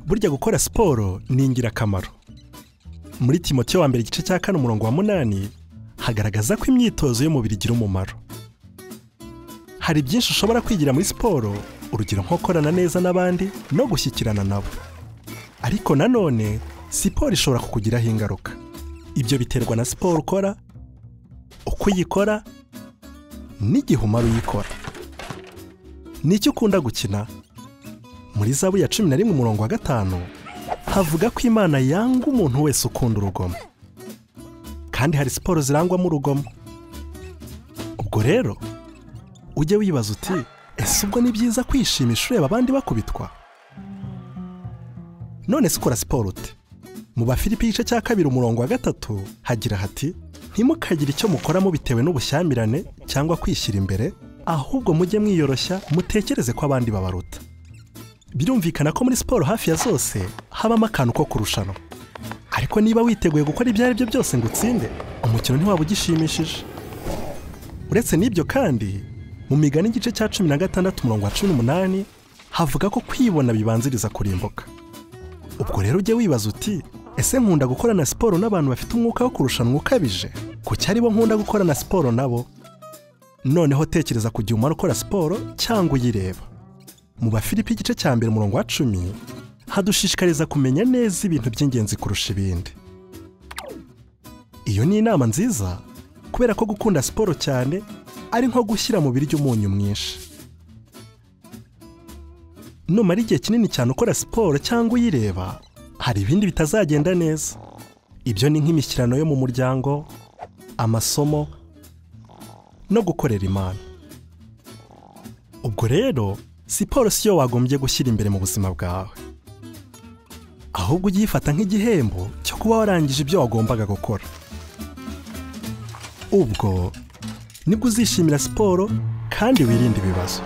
Burya gukora siporo ni ingirakamaro. Muri Timoteyo wa mbere igice cya 4 umurongo wa 8 hagaragaza ko imyitozo y'umubiri igira umumaro. Hari byinshi ushobora kwigira muri siporo, urugero nko korana neza n'abandi no gushyikirana nabo. Ariko nanone siporo ishobora kukugiraho ingaruka. Ibyo biterwa na siporo ukora, uko uyikora, n'igihe umara uyikora. N'icyo ukunda gukina? Muri Zaburi ya 11 umurongo wa 5 havuga ko Imana yanga umuntu wese ukunda urugomo. Kandi hari siporo zirangwamo urugomo. Ubwo rero ujye wibaza uti, ese ubwo ni byiza kwishimisha ureba abandi bakubitwa? None se ukora siporo ute? Mu Bafilipi igice cya 2 umurongo wa 3 hagira hati, ntimukagire icyo mukoramo bitewe n'ubushyamirane cyangwa kwishyira imbere, ahubwo mujye mwiyoroshya mutekereze ko abandi babaruta. Birumvikana ko muri siporo hafi ya zose habamo akantu ko kurushanwa. Ariko niba witeguye gukora ibyo ari byo byose ngo utsinde, umukino ntiwaba ugishimishije. Uretse n'ibyo kandi, mu Migani igice cya 16 umurongo wa 18 havuga ko kwibona bibanziriza kurimbuka. Ubwo rero ujye wibaza uti, ese nkunda gukorana siporo n'abantu bafite umwuka wo kurushanwa ukabije? Kuki ari bo nkunda gukorana siporo nabo? Noneho tekereza kujya umara ukora siporo cyangwa uyireba. Mu Bafilipi igice cya 2 umurongo wa 10 hadushishikariza kumenya neza ibintu by'ingenzi kurusha ibindi. Iyo ni inama nziza, kubera ko gukunda siporo cyane ari nko gushyira mu biryo umunyu mwinshi. Numara igihe kinini cyane ukora siporo cyangwa uyireba, hari ibindi bitazagenda neza. Ibyo ni nk'imishyikirano yo mu muryango, amasomo no gukorera Imana. Ubwo rero siporo siyo wagombye gushyira imbere mu buzima bwawe, ahubwo ugifata nk'igihembo cyo kuba warangije ibyo wagombaga gukora. Ubwo nibwo uzishimira siporo kandi wirinde ibibazo.